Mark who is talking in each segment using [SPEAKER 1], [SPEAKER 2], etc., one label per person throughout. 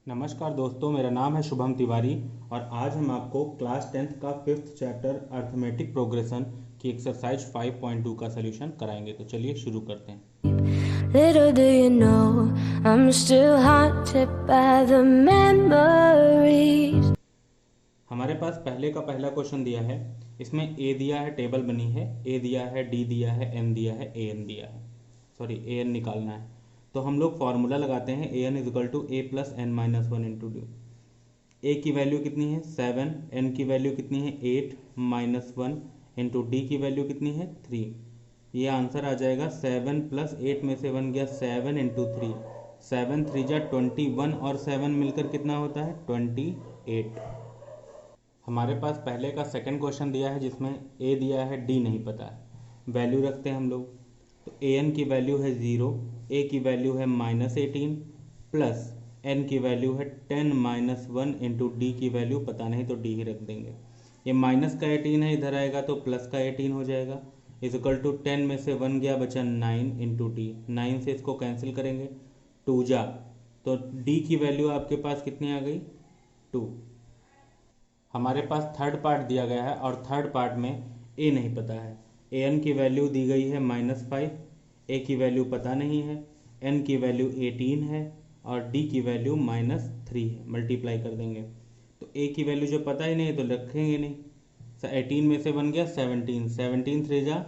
[SPEAKER 1] नमस्कार दोस्तों, मेरा नाम है शुभम तिवारी और आज हम आपको क्लास 10th का 5th चैप्टर अर्थमेटिक प्रोग्रेशन की एक्सरसाइज 5.2 का सलूशन कराएंगे। तो चलिए शुरू करते हैं।
[SPEAKER 2] Little do you know, I'm still haunted by the memories.
[SPEAKER 1] हमारे पास पहले का पहला क्वेश्चन दिया है। इसमें ए दिया है, टेबल बनी है, ए दिया है, डी दिया है, एन दिया है, ए एन दिया है, सॉरी ए एन निकालना है। तो हम लोग फॉर्मूला लगाते हैं, a n equal to a plus n minus one into d. A की वैल्यू कितनी है 7, एन की वैल्यू कितनी है 8 माइनस वन इंटू डी की वैल्यू कितनी है 3। ये आंसर आ जाएगा 7 प्लस 8 में से बन गया 7 इंटू 3। 7 3 जा 21 और 7 मिलकर कितना होता है 28। हमारे पास पहले का सेकंड क्वेश्चन दिया है जिसमें ए दिया है, डी नहीं पता है। वैल्यू रखते हैं हम लोग। तो ए एन की वैल्यू है 0, ए की वैल्यू है -18 प्लस एन की वैल्यू है 10 माइनस वन इंटू डी की वैल्यू पता नहीं तो डी ही रख देंगे। ये माइनस का 18 है, इधर आएगा तो प्लस का 18 हो जाएगा। इजकल टू 10 में से 1 गया, बचा 9 इंटू डी। 9 से इसको कैंसिल करेंगे, 2 जा तो डी की वैल्यू आपके पास कितनी आ गई 2। हमारे पास थर्ड पार्ट दिया गया है और थर्ड पार्ट में ए नहीं पता है। ए एन की वैल्यू दी गई है -5, ए की वैल्यू पता नहीं है, एन की वैल्यू 18 है और डी की वैल्यू -3 है। मल्टीप्लाई कर देंगे तो ए की वैल्यू जो पता ही नहीं है तो रखेंगे नहीं। 18 में से बन गया 17, 17 3 जा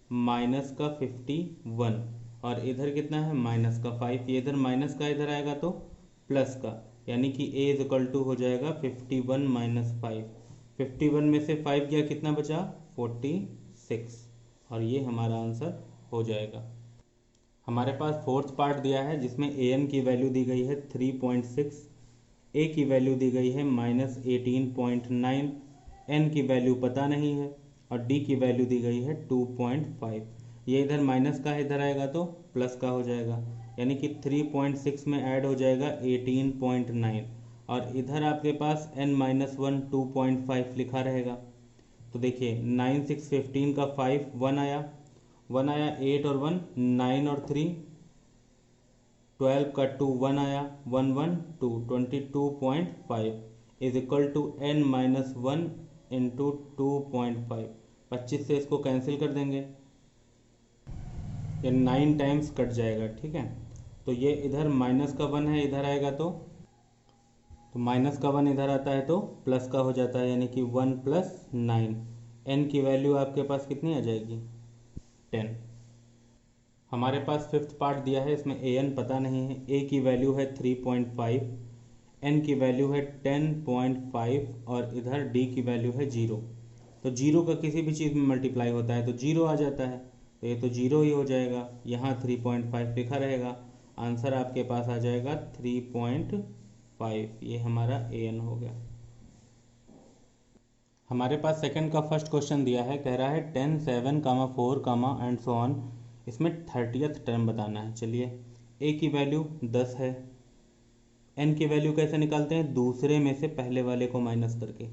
[SPEAKER 1] माइनस का 51 और इधर कितना है माइनस का 5। ये इधर माइनस का इधर आएगा तो प्लस का, यानी कि a इज इक्वल टू हो जाएगा 51 माइनस 5। 51 में से 5 गया, कितना बचा 46 और ये हमारा आंसर हो जाएगा। हमारे पास फोर्थ पार्ट दिया है जिसमें ए एन की वैल्यू दी गई है 3.6, ए की वैल्यू दी गई है -18.9, एन की वैल्यू पता नहीं है और डी की वैल्यू दी गई है 2.5। ये इधर माइनस का इधर आएगा तो प्लस का हो जाएगा, यानी कि 3.6 में ऐड हो जाएगा 18.9 और इधर आपके पास n-1 2.5 लिखा रहेगा। तो देखिए 9 6 15 का 5 1 आया, 8 और 1 9 और 3 12 का 2 1 आया, 1 1 2 22.5 is equal to n-1 into 2.5। 25 से इसको कैंसिल कर देंगे, ये 9 टाइम्स कट जाएगा। ठीक है, तो ये इधर माइनस का 1 है, इधर आएगा तो माइनस का 1 इधर आता है तो प्लस का हो जाता है, यानी कि 1 प्लस 9। एन की वैल्यू आपके पास कितनी आ जाएगी 10। हमारे पास फिफ्थ पार्ट दिया है, इसमें ए एन पता नहीं है। ए की वैल्यू है 3.5, एन की वैल्यू है 10.5 और इधर डी की वैल्यू है 0। तो 0 का किसी भी चीज़ में मल्टीप्लाई होता है तो 0 आ जाता है, तो ये तो 0 ही हो जाएगा। यहाँ 3.5 लिखा रहेगा, आंसर आपके पास आ जाएगा 3.5। ये हमारा ए एन हो गया। हमारे पास सेकंड का फर्स्ट क्वेश्चन दिया है, कह रहा है 10 7 4 एंड सो ऑन। इसमें 30th टर्म बताना है। चलिए, ए की वैल्यू 10 है, एन की वैल्यू कैसे निकालते हैं, दूसरे में से पहले वाले को माइनस करके।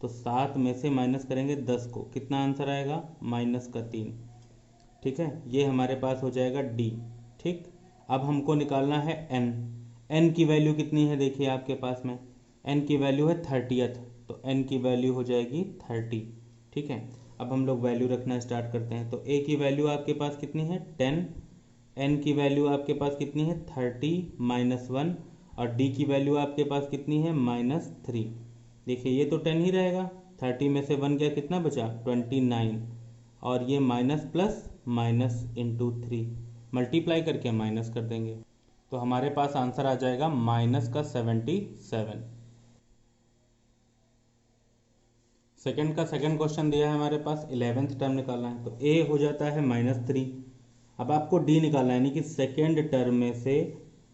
[SPEAKER 1] तो 7 में से माइनस करेंगे 10 को, कितना आंसर आएगा -3। ठीक है, ये हमारे पास हो जाएगा डी। ठीक, अब हमको निकालना है एन। एन की वैल्यू कितनी है देखिए आपके पास में, एन की वैल्यू है 30th, तो एन की वैल्यू हो जाएगी 30। ठीक है, अब हम लोग वैल्यू रखना स्टार्ट करते हैं। तो ए की वैल्यू आपके पास कितनी है 10, एन की वैल्यू आपके पास कितनी है 30 माइनस 1 और डी की वैल्यू आपके पास कितनी है -3। देखिए ये तो 10 ही रहेगा, 30 में से 1 गया, कितना बचा 29 और ये minus plus minus into 3 multiply करके माइनस कर देंगे, तो हमारे पास आंसर आ जाएगा -77। सेकंड का सेकंड क्वेश्चन दिया है हमारे पास, 11th टर्म निकालना है। तो ए हो जाता है -3। अब आपको डी निकालना है, यानी कि सेकेंड टर्म में से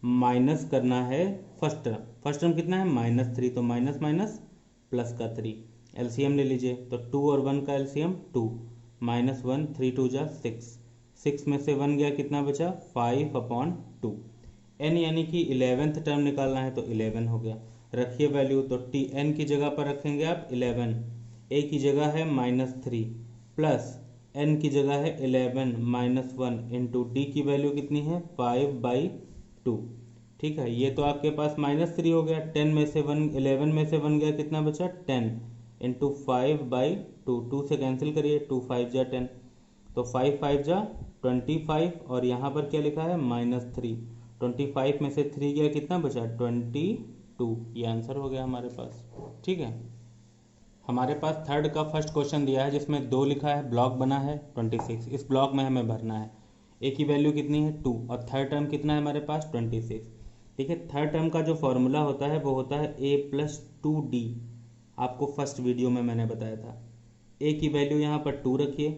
[SPEAKER 1] माइनस करना है फर्स्ट टर्म। फर्स्ट टर्म कितना है -3, तो माइनस माइनस प्लस का 3। एलसीएम ले लीजिए, तो 2 और 1 का एलसीएम 2, -1 3 2 जा 6, 6 में से 1 गया, कितना बचा 5/2। एन यानी कि 11th टर्म निकालना है, तो 11 हो गया। रखिए वैल्यू, तो टी एन की जगह पर रखेंगे आप 11, ए की जगह है -3 प्लस एन की जगह है 11 -1 इंटू डी की वैल्यू कितनी है 5/2। ठीक है, ये तो आपके पास -3 हो गया। 10 में से 1 11 में से 1 गया, कितना बचा 10 इंटू 5/2, 2 से कैंसिल करिए, 2 5 जा 10, तो 5 5 जा 25 और यहाँ पर क्या लिखा है -3। 25 में से 3 गया, कितना बचा 22। ये आंसर हो गया हमारे पास। ठीक है, हमारे पास थर्ड का फर्स्ट क्वेश्चन दिया है जिसमें 2 लिखा है, ब्लॉक बना है 26। इस ब्लॉक में हमें भरना है। ए की वैल्यू कितनी है 2 और थर्ड टर्म कितना है हमारे पास 26। ठीक है, थर्ड टर्म का जो फॉर्मूला होता है वो होता है a+2d। आपको फर्स्ट वीडियो में मैंने बताया था। ए की वैल्यू यहाँ पर 2 रखिए,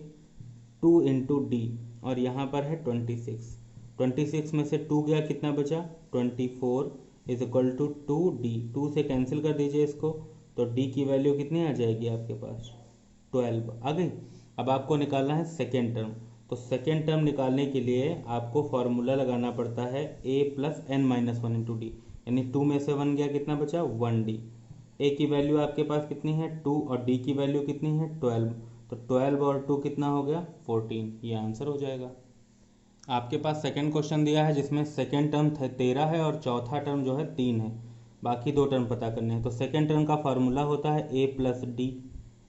[SPEAKER 1] 2 इंटू डी, और यहाँ पर है 26। 26 में से 2 गया, कितना बचा 24 इज इक्वल टू 2d। 2 से कैंसिल कर दीजिए इसको, तो d की वैल्यू कितनी आ जाएगी आपके पास 12 आ गई। अब आपको निकालना है सेकेंड टर्म। तो सेकेंड टर्म निकालने के लिए आपको फॉर्मूला लगाना पड़ता है a+n-1 इंटू डी, यानी 2 में से 1 गया, कितना बचा 1d। a की वैल्यू आपके पास कितनी है 2 और d की वैल्यू कितनी है 12, तो 12 और 2 कितना हो गया 14। ये आंसर हो जाएगा। आपके पास सेकंड क्वेश्चन दिया है जिसमें सेकंड टर्म 13 है और चौथा टर्म जो है 3 है, बाकी 2 टर्म पता करने हैं। तो सेकंड टर्म का फार्मूला होता है a+d,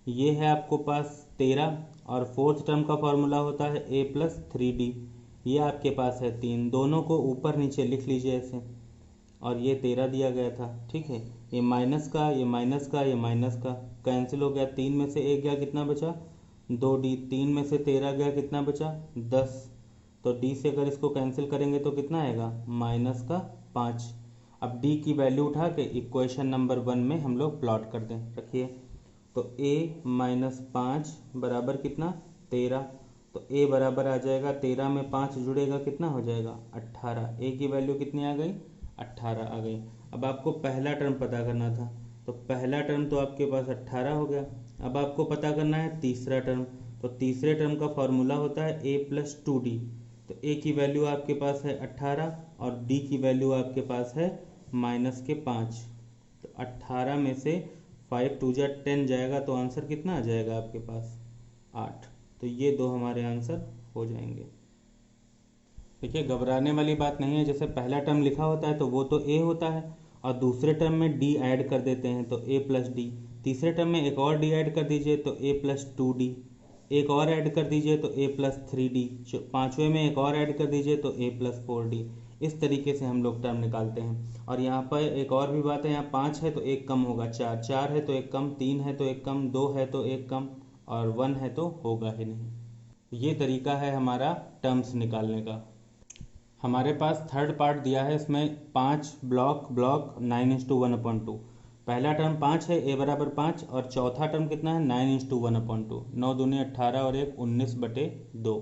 [SPEAKER 1] ये है आपको पास 13, और फोर्थ टर्म का फार्मूला होता है a+3d, ये आपके पास है 3। दोनों को ऊपर नीचे लिख लीजिए ऐसे, और ये 13 दिया गया था। ठीक है, ये माइनस का, ये माइनस का, ये माइनस का कैंसिल हो गया। 3 में से 1 गया, कितना बचा 2d। 3 में से 13 गया, कितना बचा 10, तो d से अगर इसको कैंसिल करेंगे तो कितना आएगा -5। अब d की वैल्यू उठा के इक्वेशन नंबर 1 में हम लोग प्लॉट कर दें। रखिए, तो a-5 बराबर कितना 13, तो a बराबर आ जाएगा 13 में 5 जुड़ेगा, कितना हो जाएगा 18। a की वैल्यू कितनी आ गई 18 आ गई। अब आपको पहला टर्म पता करना था, तो पहला टर्म तो आपके पास 18 हो गया। अब आपको पता करना है तीसरा टर्म, तो तीसरे टर्म का फॉर्मूला होता है a+2d। तो a की वैल्यू आपके पास है 18 और d की वैल्यू आपके पास है -5। तो 18 में से 5 2 जा 10 जाएगा, तो आंसर कितना आ जाएगा आपके पास 8। तो ये 2 हमारे आंसर हो जाएंगे। देखिए, घबराने वाली बात नहीं है। जैसे पहला टर्म लिखा होता है तो वो तो a होता है, और दूसरे टर्म में d ऐड कर देते हैं तो a+d। तीसरे टर्म में एक और d ऐड कर दीजिए तो a+2d, एक और ऐड कर दीजिए तो a+3d, पांचवें में एक और ऐड कर दीजिए तो a+4d। इस तरीके से हम लोग टर्म निकालते हैं। और यहाँ पर एक और भी बात है, यहाँ 5 है तो एक कम होगा, 4 4 है तो एक कम, 3 है तो एक कम, 2 है तो एक कम, और 1 है तो होगा ही नहीं। ये तरीका है हमारा टर्म्स निकालने का। हमारे पास थर्ड पार्ट दिया है, इसमें 5 ब्लॉक 9:1/2। पहला टर्म 5 है, a बराबर 5, और चौथा टर्म कितना है 9:1/2। 9 दूनी 18 और 1 19/2।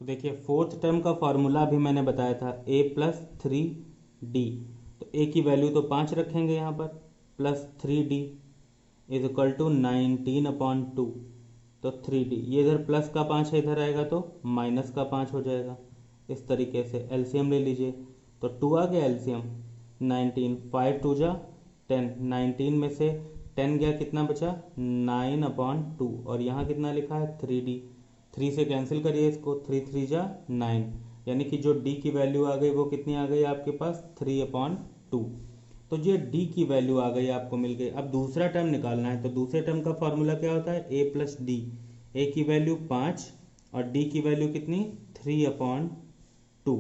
[SPEAKER 1] तो देखिए, फोर्थ टर्म का फॉर्मूला भी मैंने बताया था a+3d। तो a की वैल्यू तो 5 रखेंगे यहाँ पर, +3d इज इक्वल टू 19/2। तो 3d, ये इधर प्लस का 5 है, इधर आएगा तो माइनस का 5 हो जाएगा। इस तरीके से एलसीएम ले लीजिए, तो 2 आ गया एलसीएम 19, 5 2 जा 10, 19 में से 10 गया, कितना बचा 9/2, और यहाँ कितना लिखा है 3d। 3 से कैंसिल करिए इसको, 3 3 जा 9, यानी कि जो d की वैल्यू आ गई वो कितनी आ गई आपके पास 3/2। तो ये d की वैल्यू आ गई, आपको मिल गई। अब दूसरा टर्म निकालना है, तो दूसरे टर्म का फॉर्मूला क्या होता है a+d। a की वैल्यू 5 और d की वैल्यू कितनी 3/2।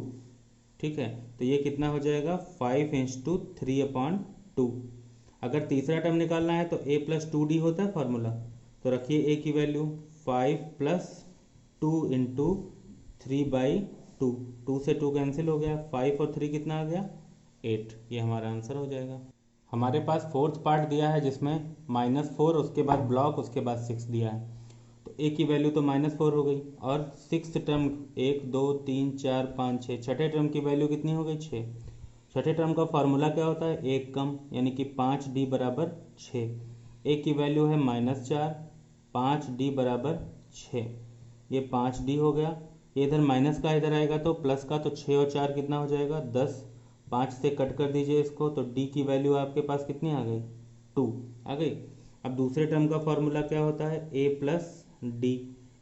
[SPEAKER 1] ठीक है, तो ये कितना हो जाएगा 5 × 3/2। अगर तीसरा टर्म निकालना है तो a+2d होता है फॉर्मूला, तो रखिए a की वैल्यू 5 + 2 × 3/2। 2 से 2 कैंसिल हो गया, 5 और 3 कितना आ गया 8। ये हमारा आंसर हो जाएगा। हमारे पास फोर्थ पार्ट दिया है जिसमें -4, उसके बाद ब्लॉक, उसके बाद 6 दिया है। तो a की वैल्यू तो -4 हो गई, और सिक्स टर्म 1 2 3 4 5 6, छठे टर्म की वैल्यू कितनी हो गई 6। छठे टर्म का फॉर्मूला क्या होता है एक कम, यानी कि 5d बराबर 6। a की वैल्यू है -4, 5d बराबर 6, ये 5d हो गया। ये इधर माइनस का इधर आएगा तो प्लस का, तो 6 और 4 कितना हो जाएगा 10। 5 से कट कर दीजिए इसको, तो d की वैल्यू आपके पास कितनी आ गई 2 आ गई। अब दूसरे टर्म का फॉर्मूला क्या होता है a+d।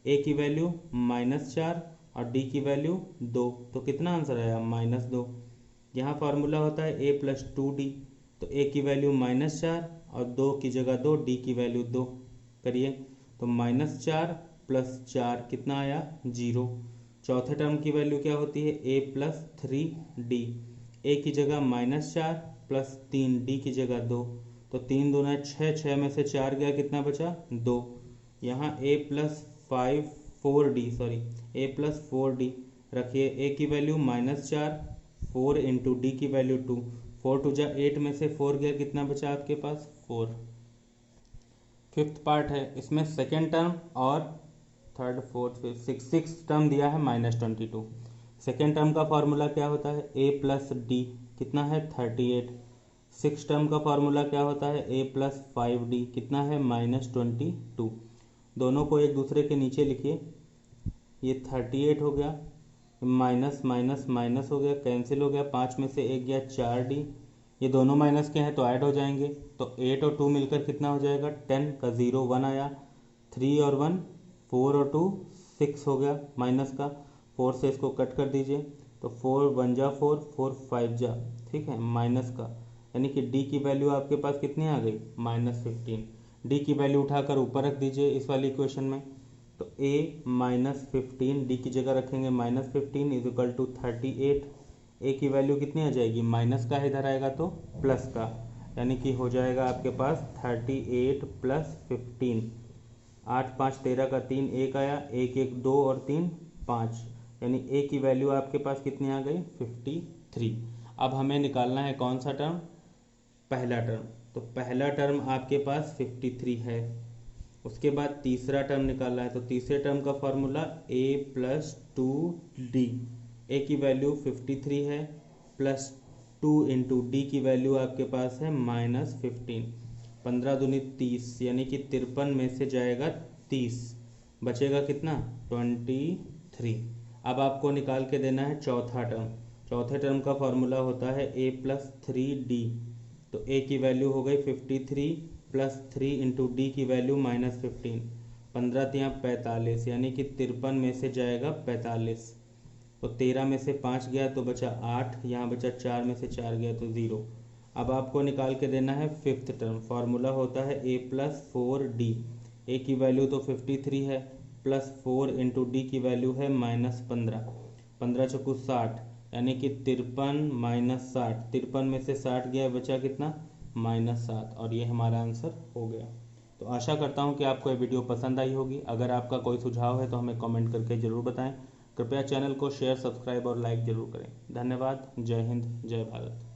[SPEAKER 1] a की वैल्यू -4, और डी की वैल्यू 2, तो कितना आंसर आया -2। यहाँ फार्मूला होता है a + 2d, तो a की वैल्यू -4 और 2 की जगह 2, d की वैल्यू 2 करिए, तो -4 + 4 कितना आया 0। चौथे टर्म की वैल्यू क्या होती है a + 3d, a की जगह -4 + 3, d की जगह 2, तो 3 दूना 6, 6 में से 4 गया, कितना बचा 2। यहाँ a + 4d रखिए, a की वैल्यू -4, 4 × d की वैल्यू 2, 4 × 2 = 8 में से 4 गया, कितना बचा आपके पास 4। फिफ्थ पार्ट है, इसमें सेकेंड टर्म और third fourth fifth six term दिया है -22। सेकेंड टर्म का फॉर्मूला क्या होता है a + d, कितना है 38। सिक्स टर्म का फॉर्मूला क्या होता है a + 5d, कितना है -22। दोनों को एक दूसरे के नीचे लिखिए, ये 38 हो गया, माइनस माइनस माइनस हो गया, कैंसिल हो गया, 5 में से 1 गया 4d, ये दोनों माइनस के हैं तो ऐड हो जाएंगे, तो 8 और 2 मिलकर कितना हो जाएगा 10 का 0 1 आया, 3 और 1 4 और 2 6 हो गया माइनस का, 4 से इसको कट कर दीजिए, तो 4 1 जा 4, 4 5 जा, ठीक है, माइनस का, यानी कि d की वैल्यू आपके पास कितनी आ गई -15। d की वैल्यू उठाकर ऊपर रख दीजिए इस वाली इक्वेशन में, तो a -15 d की जगह रखेंगे -15 = 38। a की वैल्यू कितनी आ जाएगी, माइनस का इधर आएगा तो प्लस का, यानी कि हो जाएगा आपके पास 38 + 15, 8 5 13 का 3 1 आया, 1 1 2 और 3 5, यानी a की वैल्यू आपके पास कितनी आ गई 53। अब हमें निकालना है कौन सा टर्म, पहला टर्म, तो पहला टर्म आपके पास 53 है। उसके बाद तीसरा टर्म निकालना है, तो तीसरे टर्म का फॉर्मूला a + 2d, a की वैल्यू 53 है, प्लस 2 × d की वैल्यू आपके पास है -15, 15 दूनी 30, यानी कि 53 में से जाएगा 30, बचेगा कितना 23। अब आपको निकाल के देना है चौथा टर्म। चौथे टर्म का फॉर्मूला होता है a + 3d, तो a की वैल्यू हो गई 53 + 3 × d की वैल्यू -15, 15 × 45, यानी कि 53 में से जाएगा 45, तो 13 में से 5 गया तो बचा 8, यहाँ बचा 4 में से 4 गया तो 0। अब आपको निकाल के देना है फिफ्थ टर्म, फार्मूला होता है a + 4d, a की वैल्यू तो 53 है, प्लस 4 × d की वैल्यू है -15, 15 चौकू 60, यानी कि 53 - 60, 53 में से 60 गया, बचा कितना -7, और ये हमारा आंसर हो गया। तो आशा करता हूँ कि आपको ये वीडियो पसंद आई होगी। अगर आपका कोई सुझाव है तो हमें कमेंट करके ज़रूर बताएं। कृपया चैनल को शेयर, सब्सक्राइब और लाइक ज़रूर करें। धन्यवाद। जय हिंद, जय भारत।